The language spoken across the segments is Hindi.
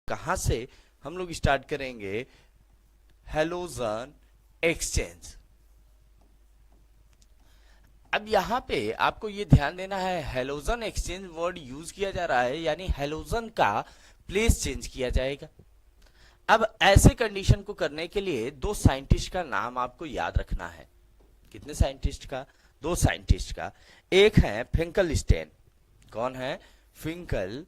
कहां से हम लोग स्टार्ट करेंगे, हेलोजन एक्सचेंज। अब यहाँ पे आपको ये ध्यान देना है, हेलोजन एक्सचेंज वर्ड यूज किया जा रहा है, यानी हेलोजन का प्लेस चेंज किया जाएगा। अब ऐसे कंडीशन को करने के लिए दो साइंटिस्ट का नाम आपको याद रखना है। कितने साइंटिस्ट का? दो साइंटिस्ट का। एक है फिंकलस्टीन। कौन है? फिंकलस्टीन।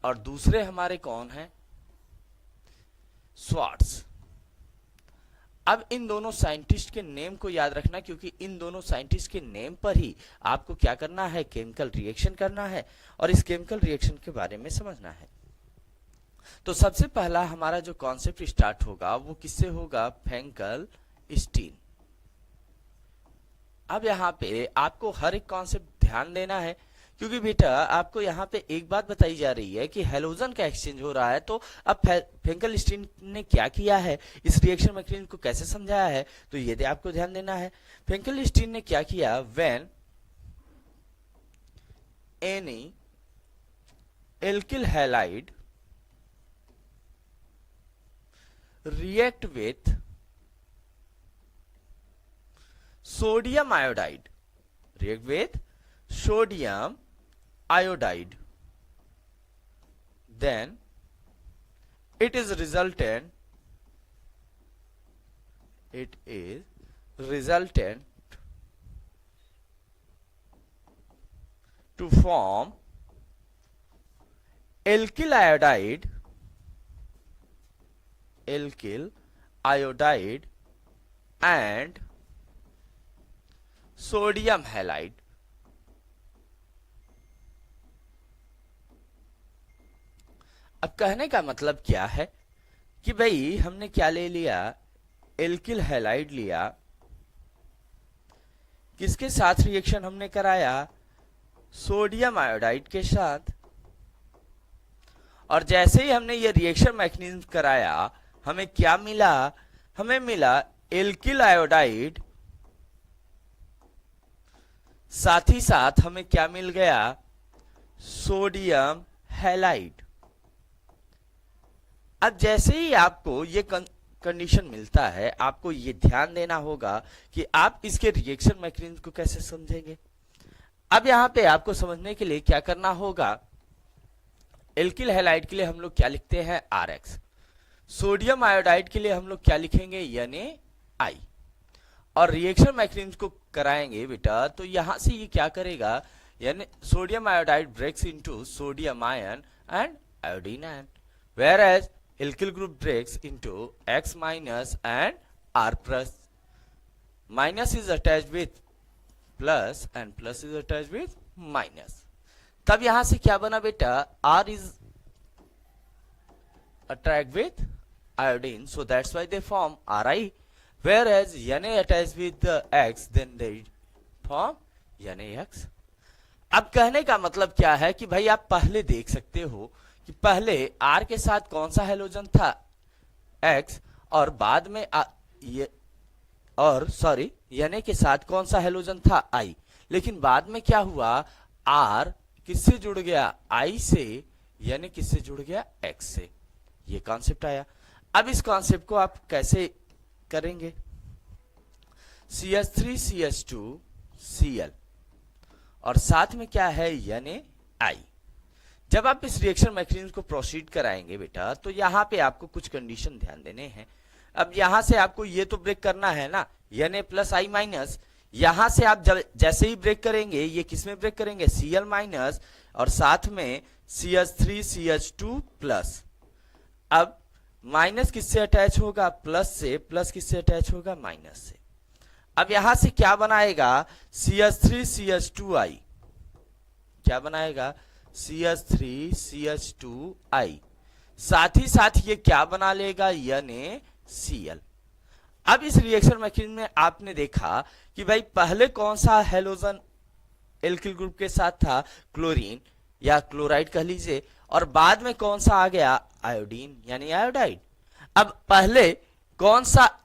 और दूसरे हमारे कौन हैं? स्वार्ट्स। अब इन दोनों साइंटिस्ट के नेम को याद रखना, क्योंकि इन दोनों साइंटिस्ट के नेम पर ही आपको क्या करना है, केमिकल रिएक्शन करना है और इस केमिकल रिएक्शन के बारे में समझना है। तो सबसे पहला हमारा जो कॉन्सेप्ट स्टार्ट होगा वो किससे होगा? फिंकलस्टीन। अब यहाँ पे आपको हर एक कॉन्सेप्ट ध्यान देना है, क्योंकि बेटा आपको यहाँ पे एक बात बताई जा रही है कि हेलोजन का एक्सचेंज हो रहा है। तो अब फिंकलस्टीन ने क्या किया है, इस रिएक्शन मैकेनिज्म को कैसे समझाया है, तो ये आपको ध्यान देना है। फिंकलस्टीन ने क्या किया, when any alkyl halide react with sodium iodide, react with sodium iodide, then it is resultant to form alkyl iodide and sodium halide। अब कहने का मतलब क्या है कि भाई हमने क्या ले लिया, एल्किल हैलाइड लिया, किसके साथ रिएक्शन हमने कराया, सोडियम आयोडाइड के साथ। और जैसे ही हमने ये रिएक्शन मैकेनिज्म कराया, हमें क्या मिला, हमें मिला एल्किल आयोडाइड, साथ ही साथ हमें क्या मिल गया, सोडियम हैलाइड। अब जैसे ही आपको ये कंडीशन मिलता है, आपको ये ध्यान देना होगा कि आप इसके रिएक्शन मैकेनिज्म को कैसे समझेंगे। अब यहां पे आपको समझने के लिए क्या करना होगा, एल्किल हैलाइड के लिए हम लोग क्या लिखते हैं, RX। सोडियम आयोडाइड के लिए हम लोग क्या लिखेंगे, NaI। और रिएक्शन मैकेनिज्म को कराएंगे बेटा, तो यहां से ये क्या करेगा, यानी sodium iodide breaks into sodium ion and iodine ion, whereas alkyl group breaks into X minus and R plus। minus is attached with plus and plus is attached with minus। तब यहां से क्या बना बेटा, R is attracted with iodine, so that's why they form Ri, whereas Na attached with the X, then they form NaX। अब कहने का मतलब क्या है कि भाई आप पहले देख सकते हो कि पहले R के साथ कौन सा हेलोजन था, X, और बाद में Na के साथ कौन सा हेलोजन था, I। लेकिन बाद में क्या हुआ, R किससे जुड़ गया, I से, Na किससे जुड़ गया, X से। ये कॉन्सेप्ट आया। अब इस कॉन्सेप्ट को आप कैसे करेंगे, CH3CH2Cl और साथ में क्या है, NaI। जब आप इस रिएक्शन मैकेनिज्म को प्रोसीड कराएंगे बेटा, तो यहां पे आपको कुछ कंडीशन ध्यान देने हैं। अब यहां से आपको ये तो ब्रेक करना है ना, Na प्लस I माइनस। यहां से आप जैसे ही ब्रेक करेंगे, ये किसमें ब्रेक करेंगे, Cl माइनस, और साथ में CH3CH2 प्लस। अब माइनस किससे अटैच होगा, प्लस से, प्लस किससे अटैच होगा, माइनस से। अब यहां से क्या बनाएगा, CH3CH2I, क्या बनाएगा, CH3CH2I। साथ ही साथ ये क्या बना लेगा, NaCl। अब इस रिएक्शन मैकेनिज्म में आपने देखा कि भाई पहले कौन सा हेलोजन एल्किल ग्रुप के साथ था, क्लोरीन या क्लोराइड कह लीजिए, और बाद में कौन सा आ गया, आयोडीन यानी आयोडाइड। अब पहले कौन सा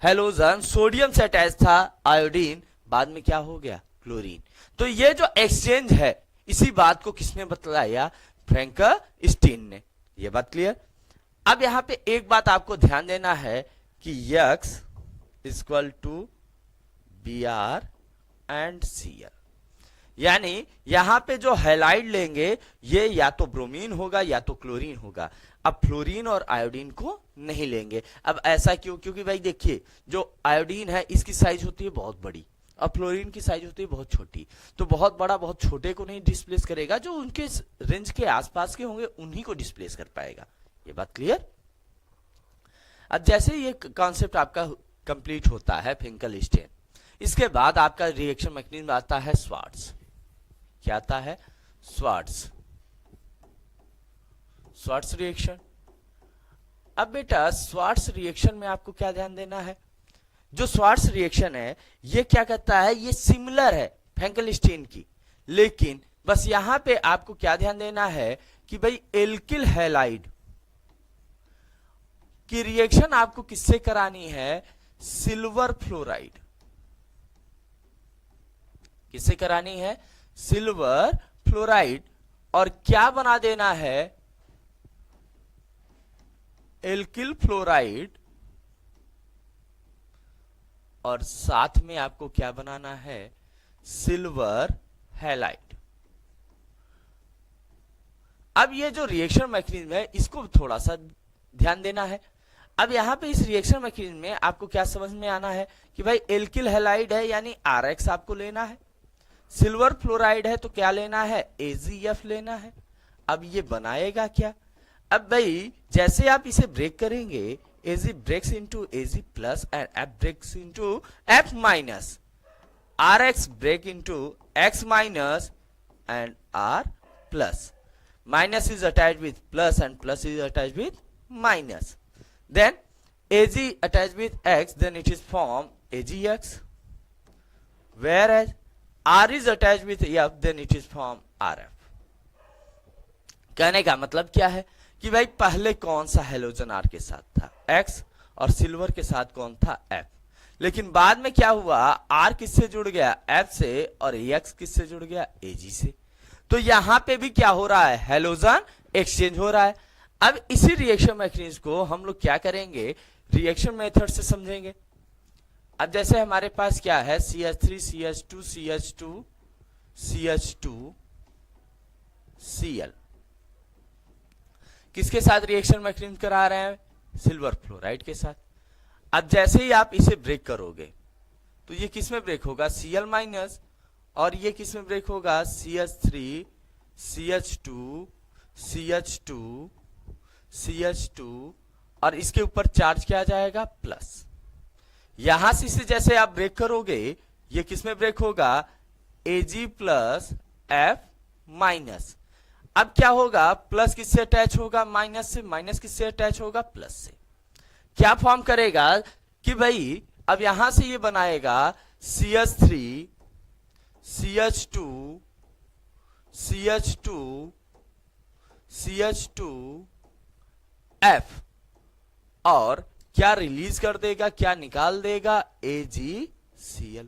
हेलोजन सोडियम से अटैच था, आयोडीन, बाद में क्या हो गया, क्लोरीन। तो ये जो एक्सचेंज है, इसी बात को किसने बतलाया? फ्रैंकलिस्टीन ने। ये बात क्लियर? अब यहां पे एक बात आपको ध्यान देना है कि X equal to Br and Cl, यानी यहां पे जो हैलाइड लेंगे ये या तो ब्रोमीन होगा या तो क्लोरीन होगा। अब फ्लोरीन और आयोडीन को नहीं लेंगे। अब ऐसा क्यों? क्योंकि भाई देखिए, जो आयोडीन है इसकी साइज होती है बहुत बड़ी और फ्लोरीन की साइज होती है बहुत छोटी। तो बहुत बड़ा बहुत छोटे को नहीं डिस्प्लेस करेगा, जो उनके रेंज के आसपास के होंगे उन्हीं को डिस्प्लेस कर पाएगा। ये बात क्लियर? अब जैसे ये कॉन्सेप्ट आपका कंप्लीट होता है फ्रैंकलिस्टीन, इसके बाद आपका रिएक्शन मैकेनिज्म आता है श्वार्ट्ज। क्या आता है? Swarts reaction. अब बेटा श्वार्ट्ज रिएक्शन में आपको क्या ध्यान देना है? जो श्वार्ट्ज रिएक्शन है ये क्या कहता है? ये सिमिलर है फ्रैंकलिस्टीन की, लेकिन बस यहां पे आपको क्या ध्यान देना है कि भाई एल्किल हैलाइड की रिएक्शन आपको किससे करानी है? Silver fluoride. किससे करानी है? Silver fluoride. और क्या बना देना है? Alkyl fluoride. और साथ में आपको क्या बनाना है? Silver halide. अब ये जो रिएक्शन मैकेनिज्म है इसको थोड़ा सा ध्यान देना है। अब यहां पे इस रिएक्शन मैकेनिज्म में आपको क्या समझ में आना है कि भाई एल्किल हैलाइड है यानी RX आपको लेना है, सिल्वर फ्लोराइड है तो क्या लेना है? AgF लेना है। अब ये बनाएगा क्या? अब भाई जैसे आप इसे ब्रेक करेंगे, Ag breaks into Ag plus and F breaks into F minus, RX break into X minus and R plus. Minus is attached with plus and plus is attached with minus. Then Ag attached with X, then it is formed AgX. Whereas R is attached with F, then it is formed RF. कहने का मतलब क्या है कि भाई पहले कौन सा हेलोजन R के साथ था? X, और सिल्वर के साथ कौन था? F। लेकिन बाद में क्या हुआ? R किससे जुड़ गया? F से, और X किससे जुड़ गया? Ag से। तो यहां पे भी क्या हो रहा है? हेलोजन एक्सचेंज हो रहा है। अब इसी रिएक्शन मैकेनिज्म को हम लोग क्या करेंगे? रिएक्शन मेथड से समझेंगे। अब जैसे हमारे पास क्या है? CH3 CH2 CH2 CH2 Cl। किसके साथ रिएक्शन मैकेनिज्म करा रहे हैं? सिल्वर फ्लोराइड के साथ। अब जैसे ही आप इसे ब्रेक करोगे तो ये किस में ब्रेक होगा? Cl minus. और ये किस में ब्रेक होगा? CH3 CH2 CH2 CH2, और इसके ऊपर चार्ज क्या आ जाएगा? प्लस। यहां से इसे जैसे आप ब्रेक करोगे ये किस में ब्रेक होगा? Ag plus F minus. अब क्या होगा? प्लस किससे अटैच होगा? माइनस से। माइनस किससे अटैच होगा? प्लस से। क्या फॉर्म करेगा कि भाई अब यहां से ये बनाएगा CH3 CH2 CH2 CH2 F, और क्या रिलीज कर देगा? क्या निकाल देगा? AgCl।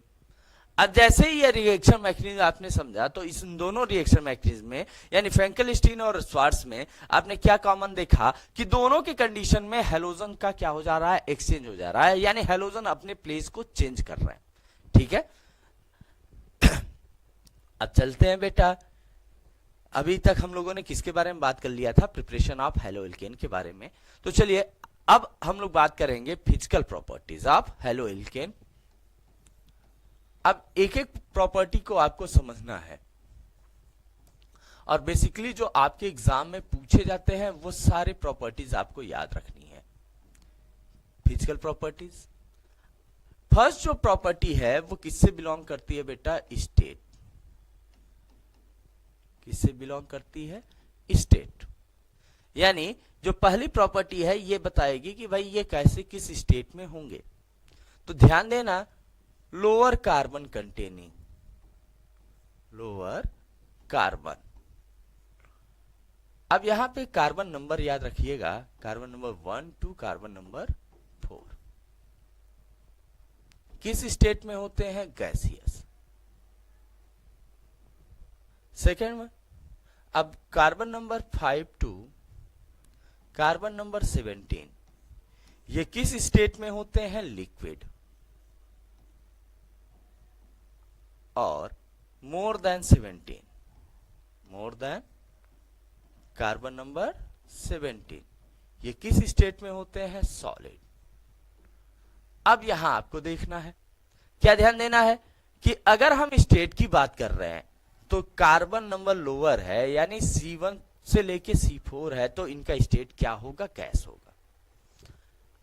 अब जैसे ही ये रिएक्शन मैकेनिज्म आपने समझा तो इस दोनों रिएक्शन मैकेनिज्म में यानी फ्रैंकलिस्टीन और श्वार्ट्ज में आपने क्या कॉमन देखा कि दोनों के कंडीशन में हेलोजन का क्या हो जा रहा है? एक्सचेंज हो जा रहा है, यानी हेलोजन अपने प्लेस को चेंज कर रहे हैं। ठीक है, अब चलते हैं बेटा। अभी तक हम लोगों ने किसके बारे में बात कर लिया था? प्रिपरेशन ऑफ हेलोएल्केन के बारे में। तो चलिए अब हम लोग बात करेंगे फिजिकल प्रॉपर्टीज ऑफ हेलोएल्केन। अब एक एक प्रॉपर्टी को आपको समझना है, और बेसिकली जो आपके एग्जाम में पूछे जाते हैं वो सारे प्रॉपर्टीज आपको याद रखनी है। फिजिकल प्रॉपर्टीज, फर्स्ट जो प्रॉपर्टी है वो किससे बिलोंग करती है बेटा? स्टेट। किससे बिलोंग करती है? स्टेट। यानी जो पहली प्रॉपर्टी है ये बताएगी कि भाई ये कैसे किस स्टेट में होंगे। तो ध्यान देना, lower carbon containing, lower carbon. अब यहां पे कार्बन नंबर याद रखिएगा, कार्बन नंबर 1 2, कार्बन नंबर 4। किस स्टेट में होते हैं? गैसियस। सेकेंड वन, अब carbon number 5 to carbon number 17, ये किस स्टेट में होते हैं? लिक्विड। और more than 17, more than carbon number 17, ये किस स्टेट में होते हैं? सॉलिड। अब यहां आपको देखना है, क्या ध्यान देना है कि अगर हम स्टेट की बात कर रहे हैं तो कार्बन नंबर लोअर है, यानी C1 से लेके C4 है, तो इनका स्टेट क्या होगा? गैस होगा।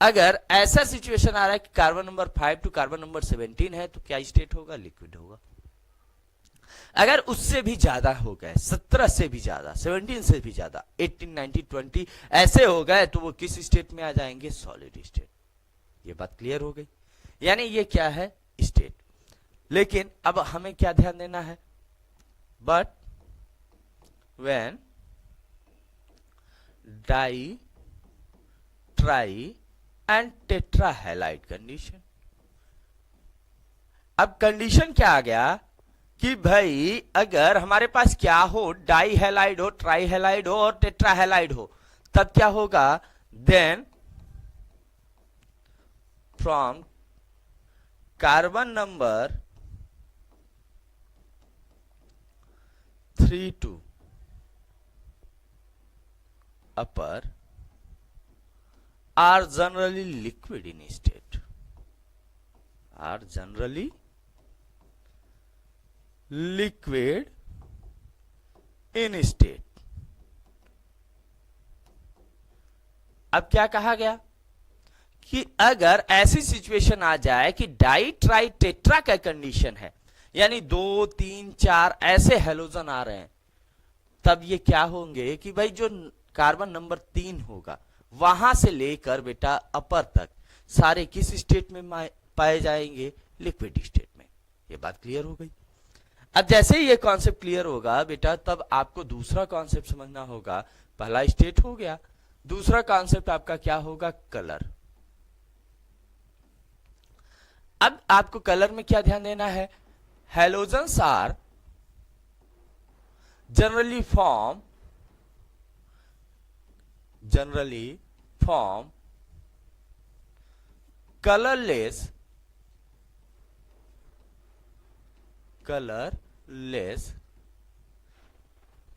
अगर ऐसा सिचुएशन आ रहा है कि carbon number 5 to carbon number 17 है, तो क्या स्टेट होगा? लिक्विड होगा। अगर उससे भी ज्यादा हो गए, 17 से भी ज्यादा, 17 से भी ज्यादा, 18, 19, 20 ऐसे हो गए, तो वो किस स्टेट में आ जाएंगे? Solid state. ये बात क्लियर हो गई, यानी ये क्या है? स्टेट। लेकिन अब हमें क्या ध्यान देना है? But when di, tri and tetra halide condition, अब कंडीशन क्या आ गया कि भाई अगर हमारे पास क्या हो? डाई हैलाइड हो, ट्राई हैलाइड हो और टेट्रा हैलाइड हो, तब क्या होगा? Then from carbon number 3 to upper are generally liquid in state, are generally liquid in state। अब क्या कहा गया कि अगर ऐसी सिचुएशन आ जाए कि डाई ट्राई टेट्रा का कंडीशन है, यानी 2, 3, 4 ऐसे हेलोजन आ रहे हैं, तब ये क्या होंगे कि भाई जो कार्बन नंबर 3 होगा वहां से लेकर बेटा अपर तक सारे किस स्टेट में पाए जाएंगे? लिक्विड स्टेट में। ये बात क्लियर हो गई। अब जैसे ही ये कॉन्सेप्ट क्लियर होगा बेटा, तब आपको दूसरा कॉन्सेप्ट समझना होगा। पहला स्टेट हो गया, दूसरा कॉन्सेप्ट आपका क्या होगा? कलर। अब आपको कलर में क्या ध्यान देना है? Halogens are generally form colorless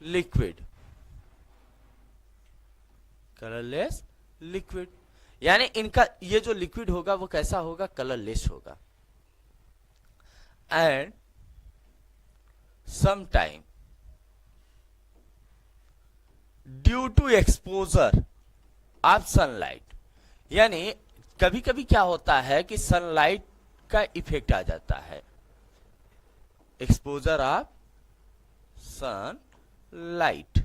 liquid, colourless liquid, यानी इनका ये जो लिक्विड होगा वो कैसा होगा? कलरलेस होगा। And sometime due to exposure of sunlight, यानी कभी कभी क्या होता है कि सनलाइट का इफेक्ट आ जाता है, exposure of sunlight,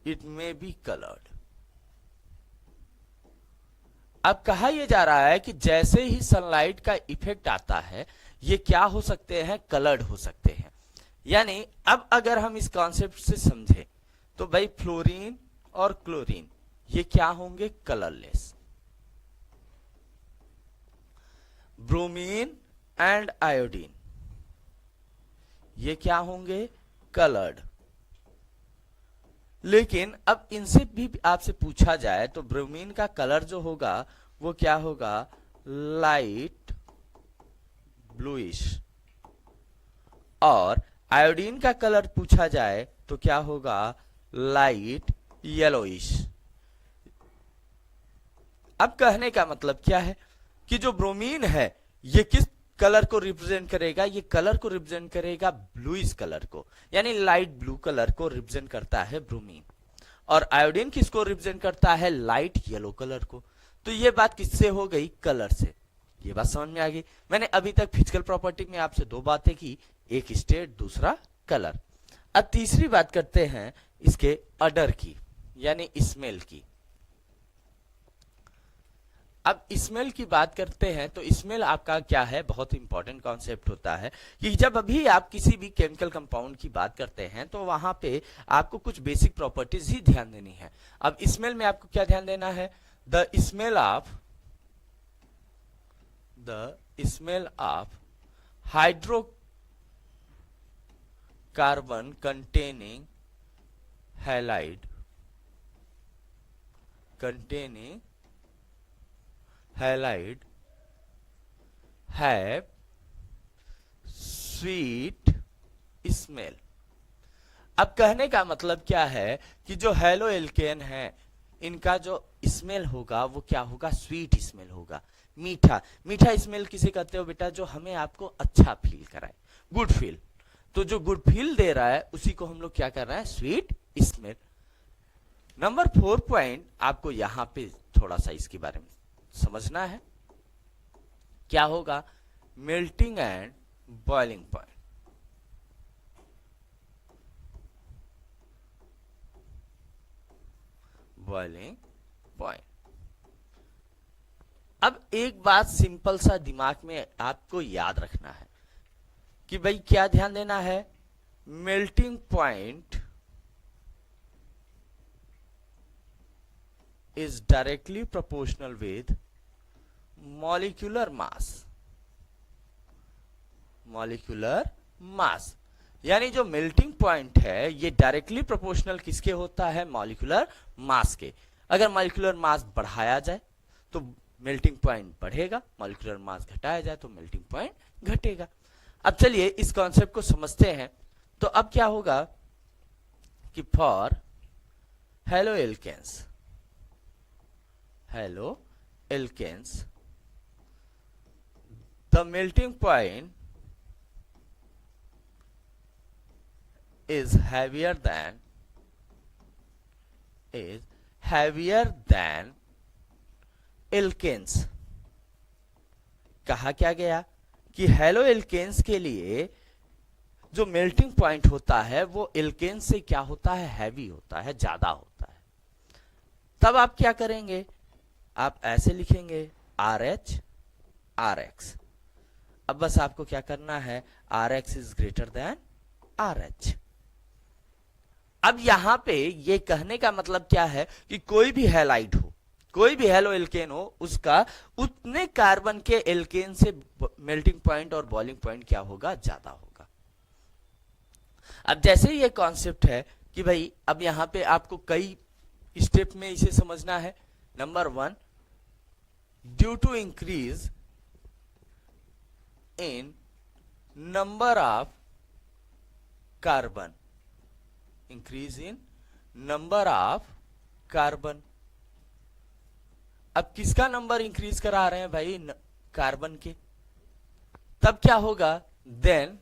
it may be coloured. अब कहा यह जा रहा है कि जैसे ही सनलाइट का इफेक्ट आता है, ये क्या हो सकते हैं? कलर्ड हो सकते हैं। यानी अब अगर हम इस कॉन्सेप्ट से समझें तो भाई फ्लोरीन और क्लोरीन ये क्या होंगे? कलरलेस। ब्रोमीन एंड आयोडीन ये क्या होंगे? कलर्ड। लेकिन अब इनसे भी आपसे पूछा जाए तो ब्रोमीन का कलर जो होगा वो क्या होगा? Light bluish. और आयोडीन का कलर पूछा जाए तो क्या होगा? Light yellowish. अब कहने का मतलब क्या है कि जो ब्रोमीन है ये किस कलर को रिप्रेजेंट करेगा? ये कलर को रिप्रेजेंट करेगा ब्लूइश कलर को, यानी लाइट ब्लू कलर को रिप्रेजेंट करता है ब्रोमीन। और आयोडीन किसको रिप्रेजेंट करता है? लाइट येलो कलर को। तो ये बात किससे हो गई? कलर से। ये बात समझ में आ गई। मैंने अभी तक फिजिकल प्रॉपर्टी में आपसे दो बातें की, एक स्टेट दूसरा कलर। अब तीसरी बात करते हैं इसके अडर की, यानी स्मेल की। अब स्मेल की बात करते हैं तो स्मेल आपका क्या है? बहुत इंपॉर्टेंट कॉन्सेप्ट होता है कि जब अभी आप किसी भी केमिकल कंपाउंड की बात करते हैं तो वहां पे आपको कुछ बेसिक प्रॉपर्टीज ही ध्यान देनी है। अब स्मेल में आपको क्या ध्यान देना है? The smell of carbon containing halide have sweet smell। अब कहने का मतलब क्या है कि जो हेलो एल्केन है इनका जो स्मेल होगा वो क्या होगा, स्वीट स्मेल होगा, मीठा। मीठा स्मेल किसे कहते हो बेटा, जो हमें आपको अच्छा फील कराए, गुड फील। तो जो गुड फील दे रहा है उसी को हम लोग क्या कर रहे हैं, स्वीट स्मेल। नंबर 4 पॉइंट आपको यहां पे थोड़ा सा इसके बारे में समझना है, क्या होगा, melting and boiling point. Boiling point. अब एक बात सिंपल सा दिमाग में आपको याद रखना है कि भाई क्या ध्यान देना है, melting point is directly proportional with molecular mass. Molecular mass यानी जो मेल्टिंग पॉइंट है ये डायरेक्टली प्रोपोर्शनल किसके होता है, मॉलिक्यूलर मास के। अगर मॉलिक्यूलर मास बढ़ाया जाए तो मेल्टिंग पॉइंट बढ़ेगा, मॉलिक्यूलर मास घटाया जाए तो मेल्टिंग पॉइंट घटेगा। अब चलिए इस कॉन्सेप्ट को समझते हैं। तो अब क्या होगा कि for haloalkanes the melting point is heavier than alkanes। कहा क्या गया कि हेलो एल्केन्स के लिए जो मेल्टिंग पॉइंट होता है वो एल्केन्स से क्या होता है, हैवी होता है, ज्यादा होता है। तब आप क्या करेंगे, आप ऐसे लिखेंगे RH RX। अब बस आपको क्या करना है, RX is greater than RH। अब यहां पे ये कहने का मतलब क्या है कि कोई भी हैलाइड हो, कोई भी हेलो एल्केन हो, उसका उतने कार्बन के एल्केन से मेल्टिंग पॉइंट और बॉइलिंग पॉइंट क्या होगा, ज्यादा होगा। अब जैसे ये कॉन्सेप्ट है कि भाई अब यहां पे आपको कई स्टेप में इसे समझना है। Number 1, due to increase in number of carbon, increase in number of carbon. अब किसका नंबर इंक्रीज करा रहे हैं भाई, कार्बन के। तब क्या होगा, then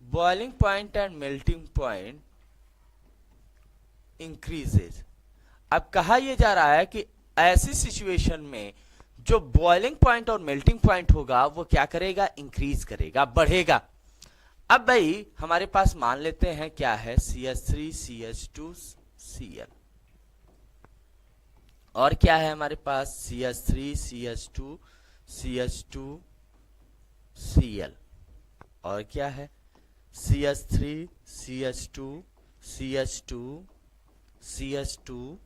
boiling point and melting point increases. अब कहा यह जा रहा है कि ऐसी सिचुएशन में जो बॉइलिंग पॉइंट और मेल्टिंग पॉइंट होगा वो क्या करेगा, इंक्रीज करेगा, बढ़ेगा। अब भाई हमारे पास मान लेते हैं क्या है, CH3 CH2 Cl, और क्या है हमारे पास CH3 CH2 CH2 Cl, और क्या है CH3 CH2 CH2 CH2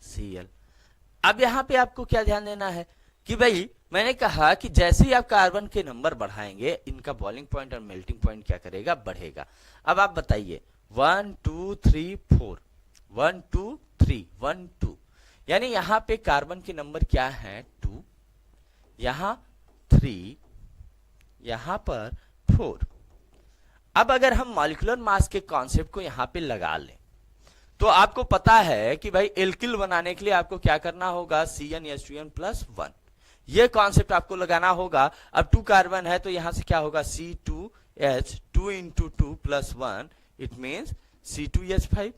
Cl। अब यहां पे आपको क्या ध्यान देना है कि भाई मैंने कहा कि जैसे ही आप कार्बन के नंबर बढ़ाएंगे इनका बॉइलिंग पॉइंट और मेल्टिंग पॉइंट क्या करेगा, बढ़ेगा। अब आप बताइए 1 2 3 4, 1 2 3 1 2, यानी यहां पे कार्बन के नंबर क्या है, 2, यहां 3, यहां पर 4। अब अगर हम मॉलिक्यूलर मास के कॉन्सेप्ट को यहां पे लगा लें तो आपको पता है कि भाई एल्किल बनाने के लिए आपको क्या करना होगा, CnH2n+1। ये कॉन्सेप्ट आपको लगाना होगा। अब 2 कार्बन है तो यहां से क्या होगा, C2H 2 into 2 plus 1, it means C2H5,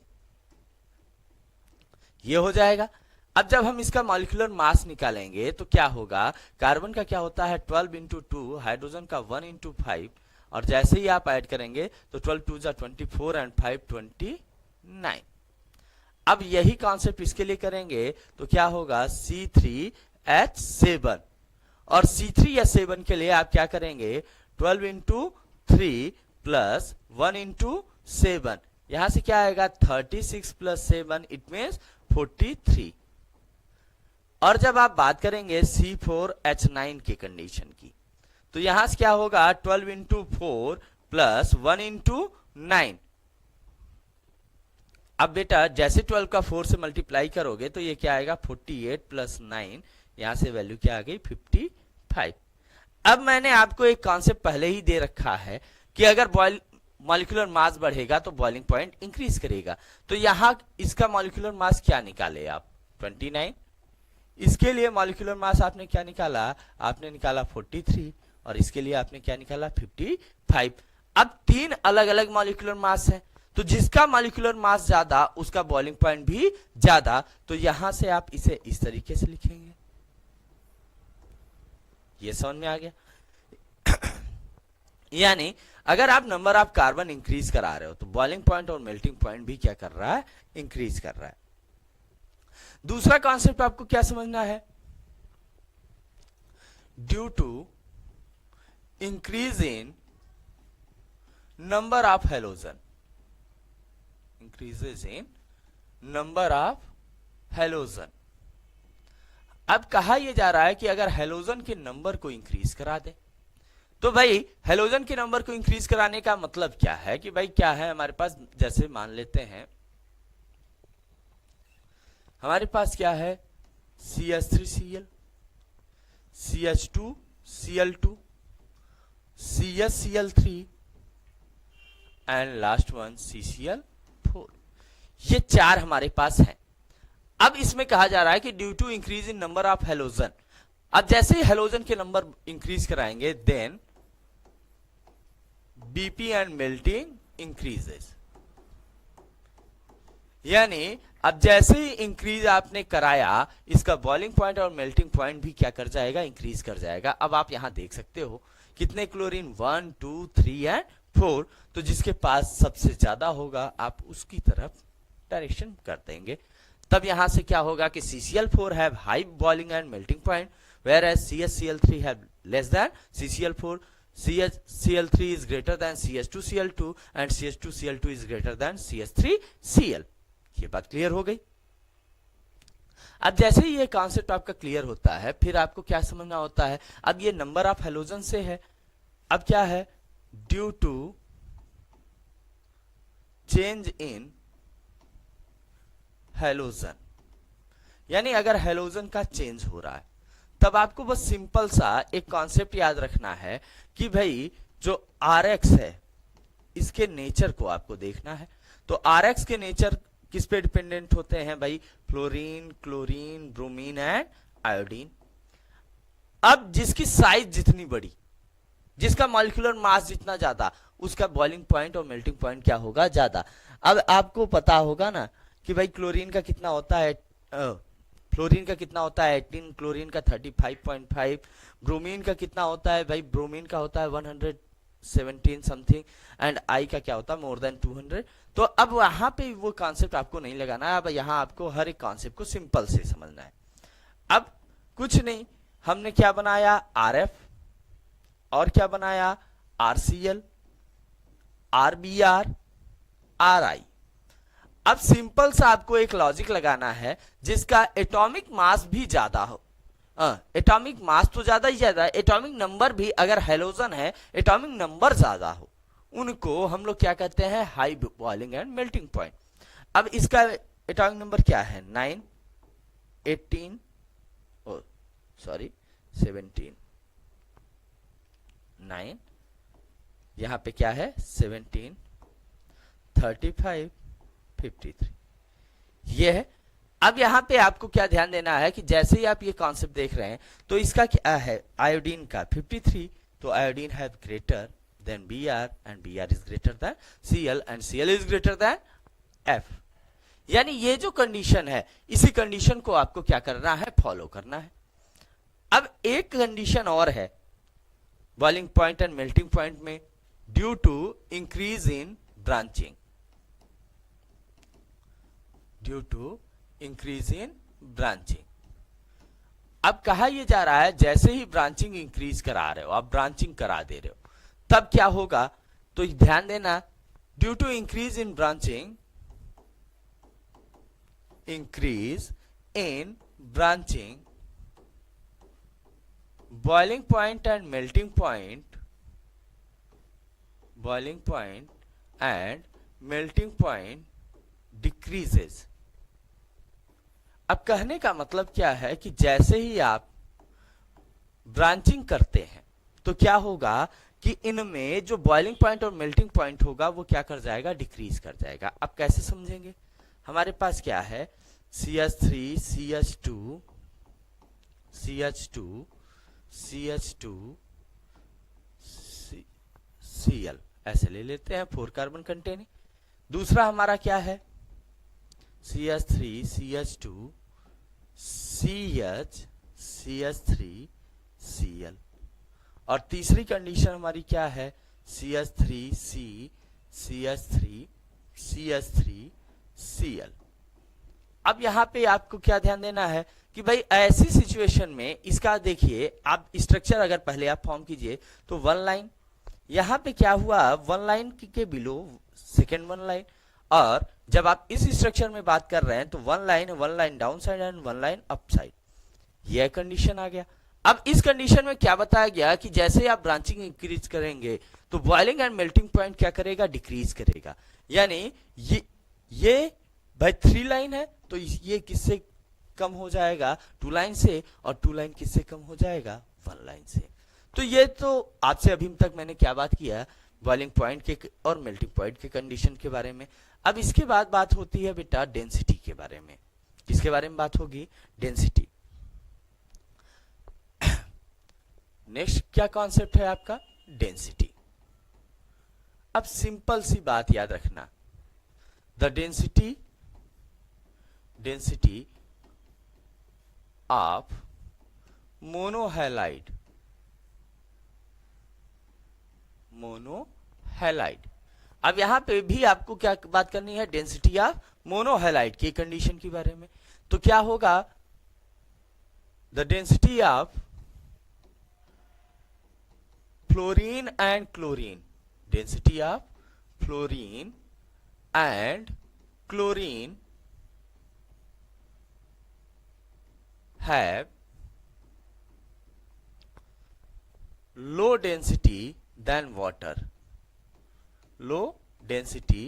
ये हो जाएगा। अब जब हम इसका मॉलिक्यूलर मास निकालेंगे तो क्या होगा, कार्बन का क्या होता है 12 into 2, हाइड्रोजन का 1 into 5, और जैसे ही आप ऐड करेंगे तो 12 2 जा 24 एंड 5 29। अब यही कॉन्सेप्ट इसके लिए करेंगे तो क्या होगा, C3H7, और C3H7 के लिए आप क्या करेंगे, 12 into 3 plus 1 into 7, यहां से क्या आएगा 36 plus 7, इट मीन्स 43। और जब आप बात करेंगे C4H9 की कंडीशन की तो यहां से क्या होगा 12 इंटू 4 प्लस 1 इंटू 9। अब बेटा जैसे 12 का 4 से मल्टीप्लाई करोगे तो ये क्या आएगा 48 प्लस 9, यहां से वैल्यू क्या आ गई 55। अब मैंने आपको एक कॉन्सेप्ट पहले ही दे रखा है कि अगर मॉलिक्यूलर मास बढ़ेगा तो बॉइलिंग पॉइंट इंक्रीज करेगा। तो यहां इसका मॉलिक्यूलर मास क्या निकाले आप 29, इसके लिए मॉलिक्यूलर मास आपने क्या निकाला, आपने निकाला 43, और इसके लिए आपने क्या निकाला 55। अब तीन अलग अलग मॉलिक्यूलर मास है, तो जिसका मॉलिक्यूलर मास ज्यादा उसका बॉइलिंग पॉइंट भी ज्यादा। तो यहां से आप इसे इस तरीके से लिखेंगे, ये समझ में आ गया। यानी अगर आप नंबर ऑफ कार्बन इंक्रीज करा रहे हो तो बॉइलिंग पॉइंट और मेल्टिंग पॉइंट भी क्या कर रहा है, इंक्रीज कर रहा है। दूसरा कॉन्सेप्ट आपको क्या समझना है, due to increase in number of halogen, increases in number of halogen. अब कहा यह जा रहा है कि अगर हेलोजन के नंबर को इंक्रीज करा दे, तो भाई हेलोजन के नंबर को इंक्रीज कराने का मतलब क्या है कि भाई क्या है हमारे पास, जैसे मान लेते हैं हमारे पास क्या है CH3Cl, CH2Cl2, CsCl3 and last one CCl4। ये चार हमारे पास हैं। अब इसमें कहा जा रहा है कि due to increase in number of halogen, अब जैसे ही हेलोजन के नंबर इंक्रीज कराएंगे then BP and melting increases. यानी अब जैसे ही इंक्रीज आपने कराया इसका बॉइलिंग पॉइंट और मेल्टिंग पॉइंट भी क्या कर जाएगा, इंक्रीज कर जाएगा। अब आप यहां देख सकते हो कितने क्लोरीन 1 2 3 एंड 4, तो जिसके पास सबसे ज्यादा होगा आप उसकी तरफ डायरेक्शन कर देंगे। तब यहां से क्या होगा कि CCl4 have high boiling and melting point whereas CsCl3 have less than CCl4, CsCl3 is greater than CH2Cl2 and CH2Cl2 is greater than CH3Cl। ये बात क्लियर हो गई। अब जैसे ही ये कॉन्सेप्ट आपका क्लियर होता है फिर आपको क्या समझना होता है, अब ये नंबर ऑफ हेलोजन से है, अब क्या है due to change in halogen, यानी अगर हेलोजन का चेंज हो रहा है तब आपको बस सिंपल सा एक कॉन्सेप्ट याद रखना है कि भाई जो RX है इसके नेचर को आपको देखना है। तो RX के नेचर किस पे डिपेंडेंट होते हैं भाई, fluorine, chlorine, bromine and iodine. अब जिसकी साइज जितनी बड़ी, जिसका मॉलिक्यूलर मास जितना ज्यादा, उसका बॉइलिंग पॉइंट और मेल्टिंग पॉइंट क्या होगा, ज्यादा। अब आपको पता होगा ना कि भाई क्लोरीन का कितना होता है, फ्लोरीन का कितना होता है 18, क्लोरीन का 35.5, ब्रोमीन का कितना होता है भाई, ब्रोमीन का होता है 117 समथिंग एंड आई का क्या होता है मोर देन 200। तो अब वहां पे वो कॉन्सेप्ट आपको नहीं लगाना है, अब यहां आपको हर एक कॉन्सेप्ट को सिंपल से समझना है। अब कुछ नहीं, हमने क्या बनाया RF और क्या बनाया RCl, RBr, RI। अब सिंपल सा आपको एक लॉजिक लगाना है जिसका एटॉमिक मास भी ज्यादा हो, एटॉमिक मास तो ज्यादा ही ज्यादा, एटॉमिक नंबर भी अगर हेलोजन है एटॉमिक नंबर ज्यादा हो, उनको हम लोग क्या कहते हैं high boiling and melting point. अब इसका एटॉमिक नंबर क्या है 9, 18, सॉरी 17, 9, यहां पे क्या है 17, 35, 53, ये है। अब यहां पे आपको क्या ध्यान देना है कि जैसे ही आप ये कॉन्सेप्ट देख रहे हैं तो इसका क्या है आयोडीन का 53, तो iodine have greater than Br and Br is greater than Cl and Cl is greater than F। यानी ये जो कंडीशन है इसी कंडीशन को आपको क्या करना है, फॉलो करना है। अब एक कंडीशन और है boiling point and melting point में, due to increase in branching, due to increase in branching. अब कहा यह जा रहा है जैसे ही ब्रांचिंग इंक्रीज करा रहे हो, आप ब्रांचिंग करा दे रहे हो, तब क्या होगा, तो ध्यान देना due to increase in branching, increase in branching, boiling point and melting point, boiling point and melting point decreases. अब कहने का मतलब क्या है कि जैसे ही आप ब्रांचिंग करते हैं तो क्या होगा कि इनमें जो बॉइलिंग पॉइंट और मेल्टिंग पॉइंट होगा वो क्या कर जाएगा, डिक्रीज कर जाएगा। अब कैसे समझेंगे, हमारे पास क्या है, CH3 CH2 CH2 CH2 Cl ऐसे ले लेते हैं, 4 कार्बन कंटेनिंग। दूसरा हमारा क्या है, CH3 CH2 CH CH3 Cl। और तीसरी कंडीशन हमारी क्या है, CH3C CH3 CH3 Cl। अब यहां पे आपको क्या ध्यान देना है कि भाई ऐसी सिचुएशन में इसका देखिए, आप स्ट्रक्चर अगर पहले आप फॉर्म कीजिए तो वन लाइन, यहां पे क्या हुआ, वन लाइन के बिलो सेकेंड वन लाइन। और जब आप इस स्ट्रक्चर में बात कर रहे हैं तो one line down side and one line up side, यह कंडीशन आ गया। अब इस कंडीशन में क्या बताया गया कि जैसे आप ब्रांचिंग इंक्रीज करेंगे तो बॉइलिंग एंड मेल्टिंग पॉइंट क्या करेगा, डिक्रीज करेगा। यानी ये भाई 3 लाइन है तो ये किससे कम हो जाएगा, 2 लाइन से, और 2 लाइन किससे कम हो जाएगा, 1 लाइन से। तो ये तो आपसे अभी तक मैंने क्या बात किया, बॉइलिंग पॉइंट के और मेल्टिंग पॉइंट के कंडीशन के बारे में। अब इसके बाद बात होती है बेटा डेंसिटी के बारे में। किसके बारे में बात होगी, डेंसिटी। नेक्स्ट क्या कॉन्सेप्ट है आपका, डेंसिटी। अब सिंपल सी बात याद रखना, द डेंसिटी ऑफ मोनोहैलाइड अब यहां पे भी आपको क्या बात करनी है, डेंसिटी ऑफ मोनोहैलाइड की कंडीशन के बारे में। तो क्या होगा, the density of fluorine and chlorine, density of fluorine and chlorine have low density than water, low density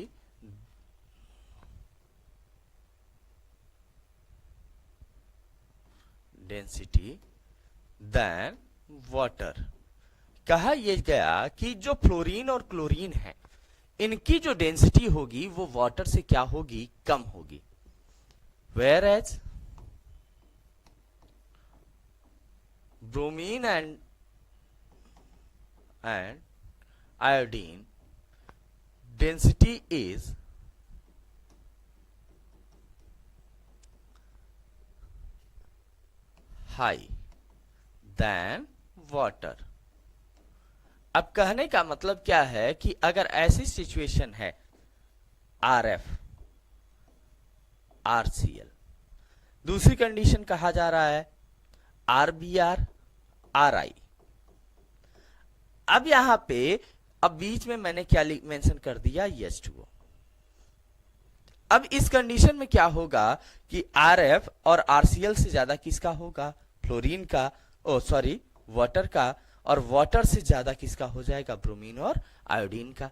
than water। कहा यह गया कि जो फ्लोरीन और क्लोरीन है इनकी जो डेंसिटी होगी वो वाटर से क्या होगी, कम होगी। Whereas bromine and iodine density is high than water। अब कहने का मतलब क्या है कि अगर ऐसी सिचुएशन है RF RCl, दूसरी कंडीशन कहा जा रहा है RBr RI। अब यहां पे अब बीच में मैंने क्या मेंशन कर दिया, H2O। अब इस कंडीशन में क्या होगा कि RF और RCl से ज्यादा किसका होगा, फ्लोरीन का, वाटर का, और वाटर से ज्यादा किसका हो जाएगा, ब्रोमीन और आयोडीन का।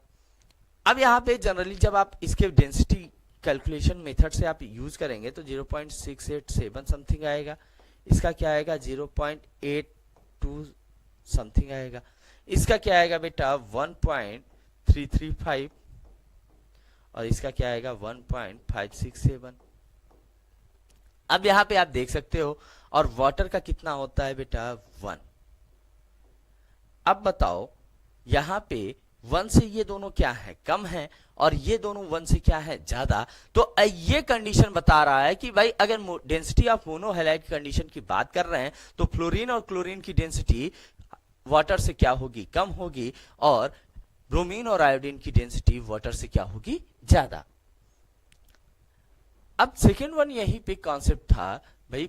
अब यहां पे जनरली जब आप इसके डेंसिटी कैलकुलेशन मेथड से आप यूज करेंगे तो 0.687 समथिंग आएगा, इसका क्या आएगा 0.82 समथिंग आएगा, इसका क्या आएगा बेटा 1.335, और इसका क्या आएगा 1.567। अब यहां पे आप देख सकते हो, और वाटर का कितना होता है बेटा 1। अब बताओ यहां पे 1 से ये दोनों क्या है, कम है, और ये दोनों 1 से क्या है, ज्यादा। तो ये कंडीशन बता रहा है कि भाई अगर डेंसिटी ऑफ मोनोहैलाइड कंडीशन की बात कर रहे हैं तो फ्लोरीन और क्लोरीन की डेंसिटी वाटर से क्या होगी, कम होगी, और ब्रोमीन और आयोडीन की डेंसिटी वाटर से क्या होगी, ज्यादा। अब सेकेंड वन यहीं पे कॉन्सेप्ट था भाई,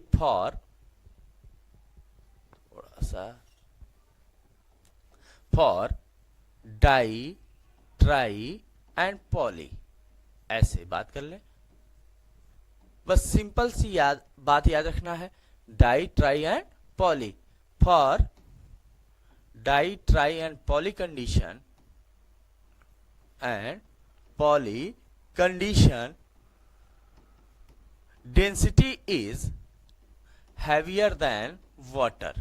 for die tri and poly, ऐसे बात कर ले, बस सिंपल सी बात याद रखना है, die tri and poly. For die tri and poly condition density is heavier than water,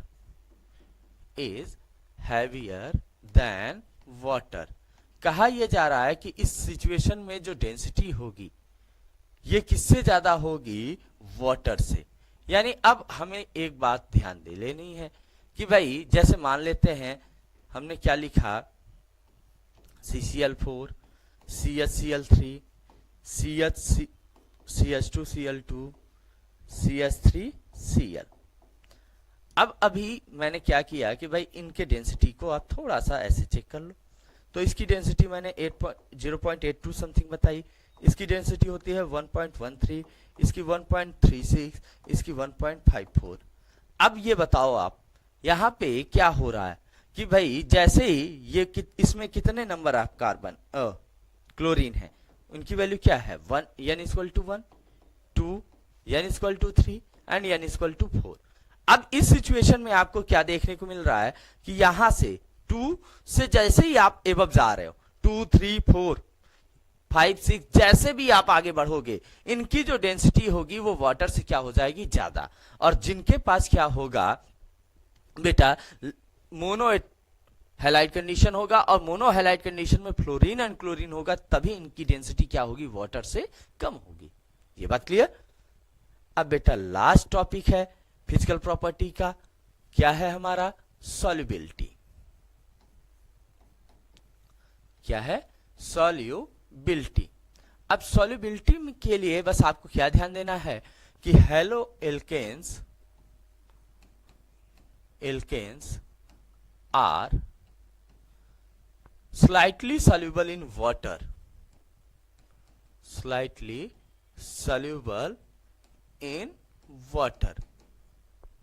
कहा यह जा रहा है कि इस सिचुएशन में जो डेंसिटी होगी ये किससे ज्यादा होगी, वाटर से। यानी अब हमें एक बात ध्यान दे लेनी है कि भाई जैसे मान लेते हैं हमने क्या लिखा, CCl4, CHCl3, CH2Cl2, CH3Cl। अब अभी मैंने क्या किया कि भाई इनके डेंसिटी को आप थोड़ा सा ऐसे चेक कर लो। तो इसकी डेंसिटी मैंने 0.82 समथिंग बताई, इसकी डेंसिटी होती है 1.13, इसकी 1.36, इसकी 1.54। अब ये बताओ आप यहाँ पे क्या हो रहा है कि भाई जैसे ही ये इसमें कितने नंबर ऑफ कार्बन क्लोरीन है, उनकी वैल्यू क्या है, 1 n equal to 1, 2 n equal to 3 and n equal to 4। अब इस सिचुएशन में आपको क्या देखने को मिल रहा है कि यहां से 2 से जैसे ही आप एबव जा रहे हो, 2, 3, 4, 5, 6 जैसे भी आप आगे बढ़ोगे, इनकी जो डेंसिटी होगी वो वाटर से क्या हो जाएगी, ज्यादा। और जिनके पास क्या होगा बेटा, मोनो हैलाइड कंडीशन होगा, और मोनो हैलाइड कंडीशन में फ्लोरीन एंड क्लोरीन होगा, तभी इनकी डेंसिटी क्या होगी, वाटर से कम होगी। ये बात क्लियर। अब बेटा लास्ट टॉपिक है फिजिकल प्रॉपर्टी का, क्या है हमारा, सॉल्युबिलिटी। क्या है, सॉल्युबिलिटी। अब सॉल्युबिलिटी के लिए बस आपको क्या ध्यान देना है कि haloalkanes are slightly soluble in water,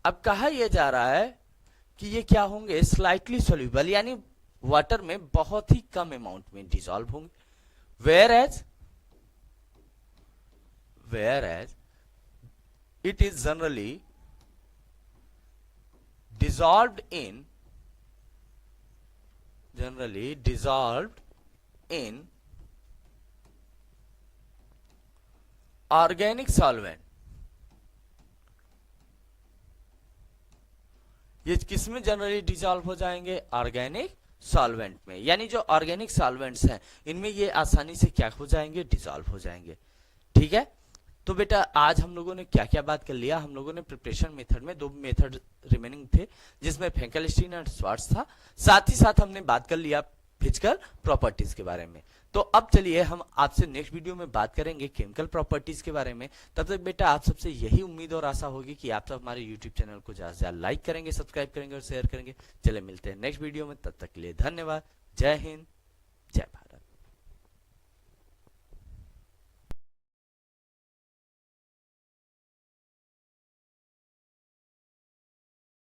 अब कहा यह जा रहा है कि ये क्या होंगे, स्लाइटली सोल्यूबल, यानी वाटर में बहुत ही कम अमाउंट में डिसॉल्व होंगे। whereas it is generally dissolved in organic solvent। ये किस में जनरली डिसॉल्व हो जाएंगे, ऑर्गेनिक सॉल्वेंट में। यानी जो ऑर्गेनिक सॉल्वेंट्स हैं इनमें ये आसानी से क्या हो जाएंगे, डिसॉल्व हो जाएंगे। ठीक है, तो बेटा आज हम लोगों ने क्या क्या बात कर लिया, हम लोगों ने प्रिपरेशन मेथड में 2 मेथड रिमेनिंग थे, जिसमें फेंकेलस्टीन एंड श्वार्ट्ज था। साथ ही साथ हमने बात कर लिया फिजिकल प्रॉपर्टीज के बारे में। तो अब चलिए हम आपसे नेक्स्ट वीडियो में बात करेंगे केमिकल प्रॉपर्टीज के बारे में। तब तक बेटा आप सबसे यही उम्मीद और आशा होगी कि आप सब हमारे यूट्यूब चैनल को ज्यादा से ज्यादा लाइक करेंगे, सब्सक्राइब करेंगे और शेयर करेंगे। चले मिलते हैं नेक्स्ट वीडियो में, तब तक के लिए धन्यवाद। जय हिंद, जय भारत।